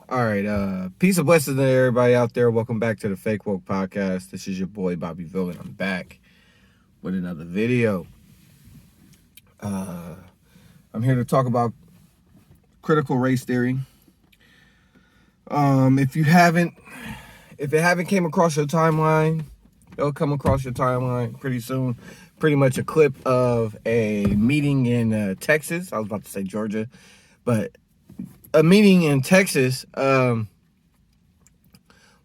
All right, peace and blessings to everybody out there. Welcome back to the Fake Woke Podcast. This is your boy Bobby Ville, and I'm back with another video. Uh, I'm here to talk about critical race theory. If it haven't came across your timeline, it'll come across your timeline pretty soon. Pretty much a clip of a meeting in Texas. I was about to say Georgia, but a meeting in Texas.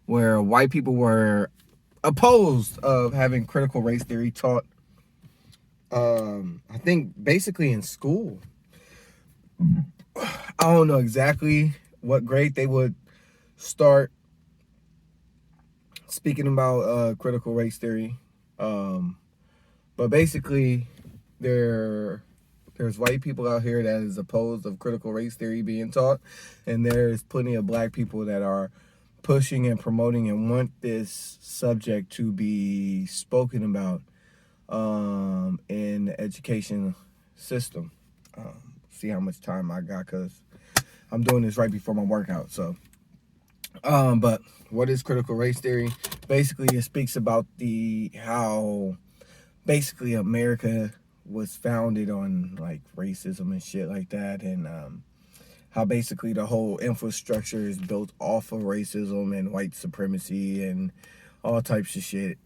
Where white people were opposed of having critical race theory taught. I think basically in school. I don't know exactly what grade they would start speaking about critical race theory, but basically there's white people out here that is opposed of critical race theory being taught, and there's plenty of black people that are pushing and promoting and want this subject to be spoken about in the education system. See how much time I got, because I'm doing this right before my workout. So, but what is critical race theory? Basically, it speaks about how basically America was founded on like racism and shit like that, and how basically the whole infrastructure is built off of racism and white supremacy and all types of shit.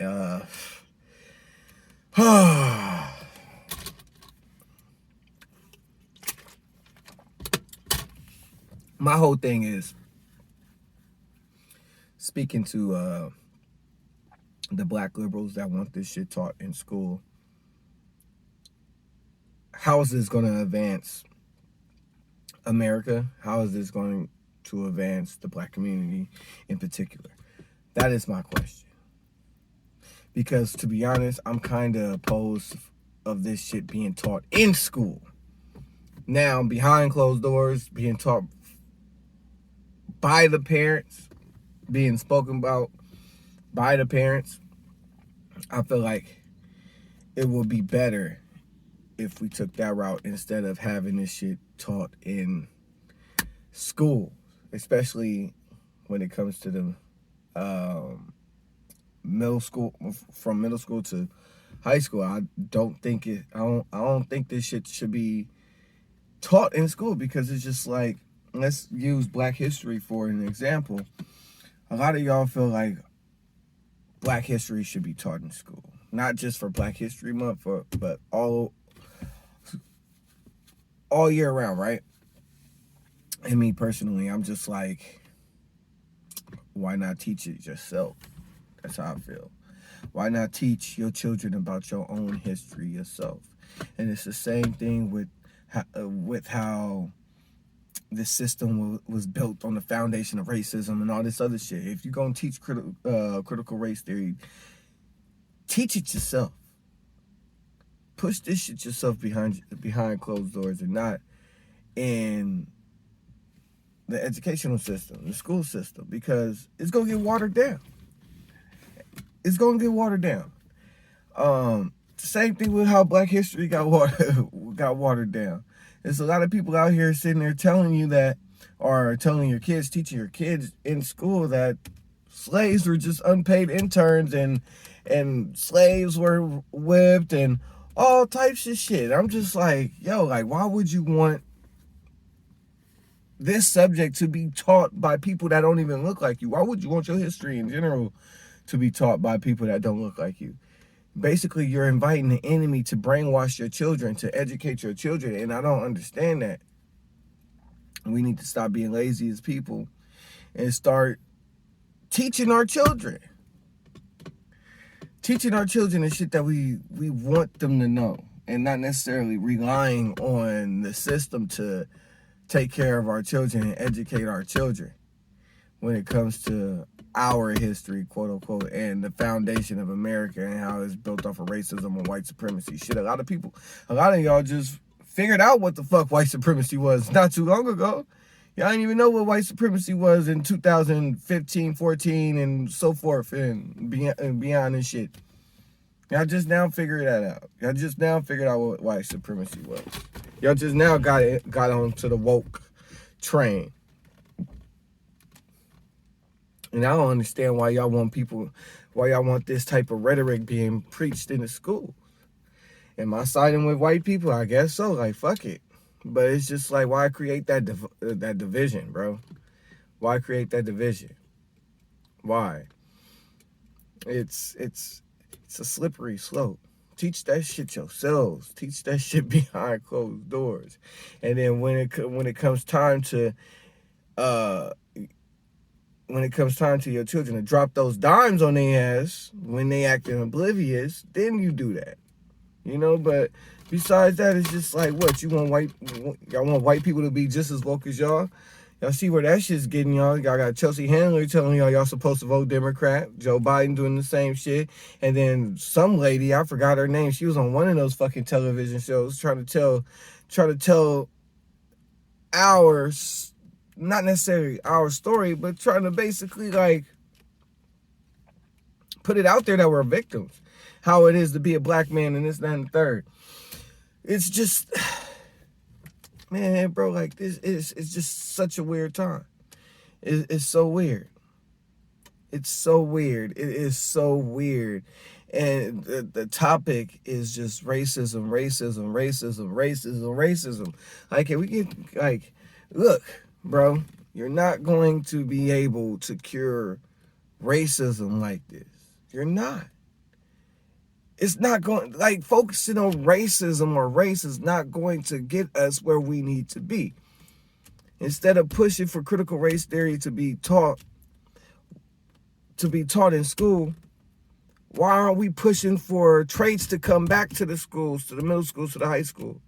My whole thing is speaking to the black liberals that want this shit taught in school. How is this going to advance America? How is this going to advance the black community in particular? That is my question. Because to be honest, I'm kind of opposed of this shit being taught in school. Now, behind closed doors, being taught by the parents, being spoken about by the parents, I feel like it would be better if we took that route instead of having this shit taught in school, especially when it comes to the middle school, from middle school to high school. I don't think this shit should be taught in school, because it's just like, let's use Black history for an example. A lot of y'all feel like Black history should be taught in school, not just for Black History Month, but all year round, right? And me personally, I'm just like, why not teach it yourself? That's how I feel. Why not teach your children about your own history yourself? And it's the same thing with how this system was built on the foundation of racism and all this other shit. If you're going to teach critical race theory, teach it yourself. Push this shit yourself behind closed doors, and not in the educational system, the school system, because it's going to get watered down. It's going to get watered down. Same thing with how Black history got watered down. There's a lot of people out here sitting there telling you that, or telling your kids, teaching your kids in school that slaves were just unpaid interns, and slaves were whipped and all types of shit. I'm just like, yo, like, why would you want this subject to be taught by people that don't even look like you? Why would you want your history in general to be taught by people that don't look like you? Basically, you're inviting the enemy to brainwash your children, to educate your children, and I don't understand that. We need to stop being lazy as people and start teaching our children. Teaching our children the shit that we want them to know, and not necessarily relying on the system to take care of our children and educate our children when it comes to our history, quote unquote, and the foundation of America and how it's built off of racism and white supremacy. Shit, a lot of y'all just figured out what the fuck white supremacy was not too long ago. Y'all didn't even know what white supremacy was in 2015, 14, and so forth, and beyond and shit. Y'all just now figured that out. Y'all just now figured out what white supremacy was. Y'all just now got onto the woke train. And I don't understand why y'all want this type of rhetoric being preached in the school. Am I siding with white people? I guess so. Like, fuck it. But it's just like, why create that division, bro? Why create that division? Why? It's a slippery slope. Teach that shit yourselves. Teach that shit behind closed doors. And then when it comes time to your children to drop those dimes on their ass when they acting oblivious, then you do that. You know, but besides that, it's just like, what, y'all want white people to be just as woke as y'all? Y'all see where that shit's getting y'all. Y'all got Chelsea Handler telling y'all supposed to vote Democrat. Joe Biden doing the same shit. And then some lady, I forgot her name, she was on one of those fucking television shows trying to tell ours, not necessarily our story, but trying to basically like put it out there that we're victims. How it is to be a black man and this, that, and the third. It's just, man, bro, like this it's just such a weird time. It's so weird. It's so weird. It is so weird. And the topic is just racism. Like, we get, like, look, bro, you're not going to be able to cure racism like this. You're not. It's not going, like, focusing on racism or race is not going to get us where we need to be. Instead of pushing for critical race theory to be taught in school, why aren't we pushing for trades to come back to the schools, to the middle schools, to the high schools?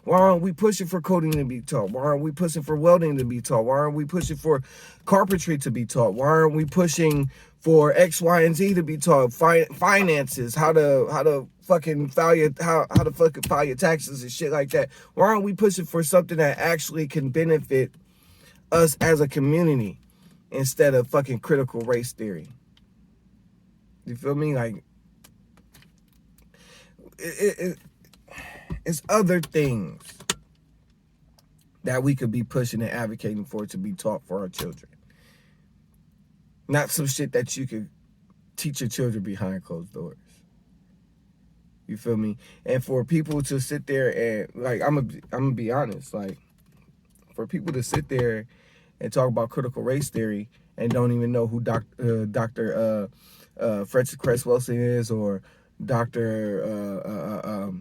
Why aren't we pushing for coding to be taught? Why aren't we pushing for welding to be taught? Why aren't we pushing for carpentry to be taught? Why aren't we pushing for X, Y, and Z to be taught? Finances, how to fucking file your taxes and shit like that. Why aren't we pushing for something that actually can benefit us as a community instead of fucking critical race theory? You feel me? Like, it's other things that we could be pushing and advocating for to be taught for our children. Not some shit that you could teach your children behind closed doors. You feel me? And for people to sit there and, like, I'm gonna be honest, like, for people to sit there and talk about critical race theory and don't even know who Dr. Frances Cress Welsing is, or Dr.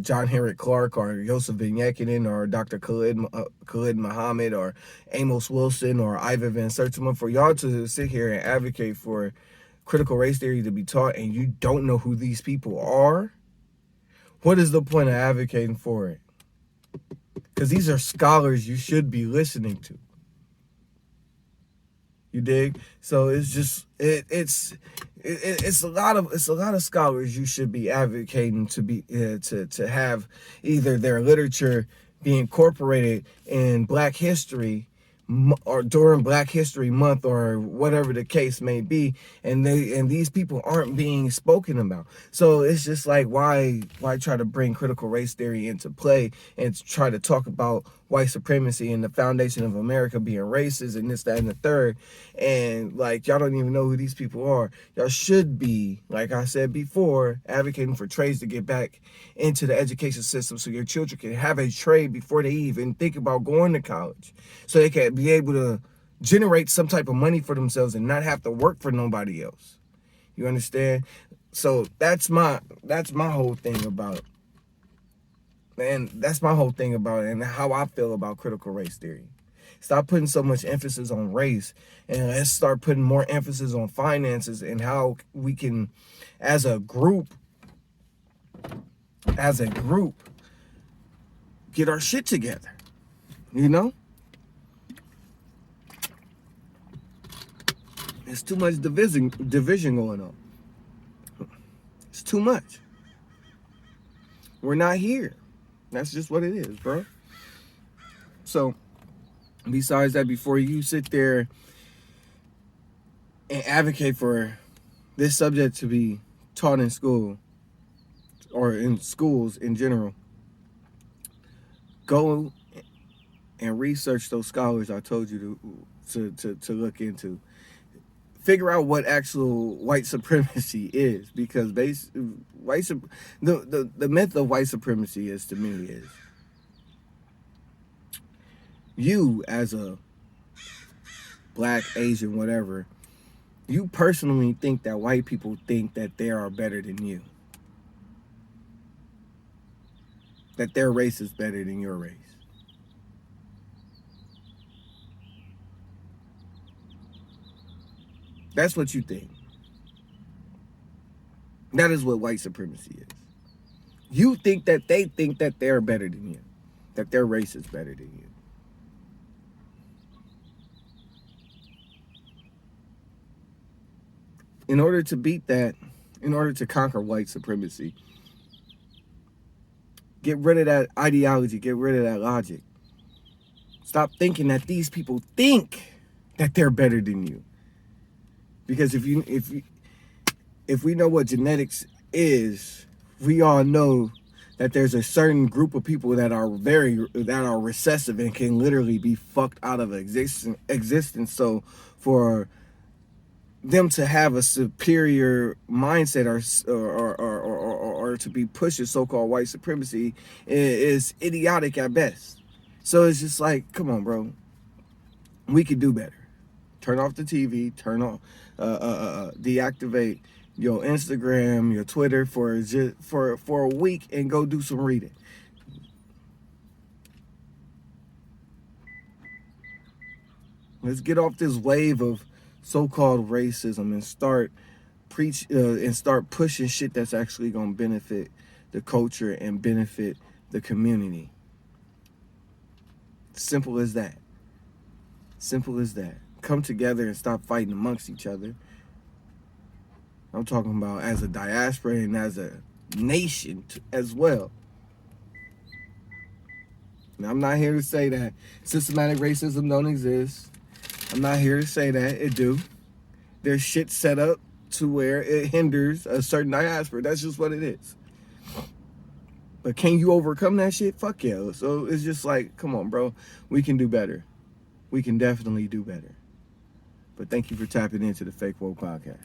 John Henrik Clark, or Yosef Ben Yekinin, or Dr. Khalid Muhammad, or Amos Wilson, or Ivan Van Sertima, for y'all to sit here and advocate for critical race theory to be taught and you don't know who these people are, what is the point of advocating for it? Because these are scholars you should be listening to. You dig? So it's just it's a lot of scholars you should be advocating to be to have either their literature be incorporated in Black History or during Black History Month or whatever the case may be, and these people aren't being spoken about. So it's just like, why try to bring critical race theory into play and try to talk about white supremacy and the foundation of America being racist and this, that, and the third, and like, y'all don't even know who these people are. Y'all should be, like I said before, advocating for trades to get back into the education system so your children can have a trade before they even think about going to college, so they can be able to generate some type of money for themselves and not have to work for nobody else. You understand? So that's my whole thing about it. And that's my whole thing about it, and how I feel about critical race theory. Stop putting so much emphasis on race, and let's start putting more emphasis on finances and how we can, as a group, get our shit together. You know? There's too much division going on. It's too much. We're not here. That's just what it is, bro. So, besides that, before you sit there and advocate for this subject to be taught in school or in schools in general, go and research those scholars I told you to look into. figure out what actual white supremacy is, because the myth of white supremacy is, to me, is you as a black, Asian, whatever, you personally think that white people think that they are better than you, that their race is better than your race. That's what you think. That is what white supremacy is. You think that they think that they're better than you, that their race is better than you. In order to beat that, in order to conquer white supremacy, get rid of that ideology, get rid of that logic. Stop thinking that these people think that they're better than you. Because if we know what genetics is, we all know that there's a certain group of people that are recessive and can literally be fucked out of existence. So for them to have a superior mindset or to be pushing so-called white supremacy is idiotic at best. So it's just like, come on, bro. We could do better. Turn off the TV, deactivate your Instagram, your Twitter for a week and go do some reading. Let's get off this wave of so-called racism and start pushing shit that's actually gonna benefit the culture and benefit the community. Simple as that. Simple as that. Come together and stop fighting amongst each other. I'm talking about as a diaspora and as a nation as well. Now, I'm not here to say that systematic racism don't exist. I'm not here to say that it do. There's shit set up to where it hinders a certain diaspora. That's just what it is. But can you overcome that shit? Fuck yeah. So it's just like, come on, bro. We can do better. We can definitely do better. But thank you for tapping into the Fake Woke Podcast.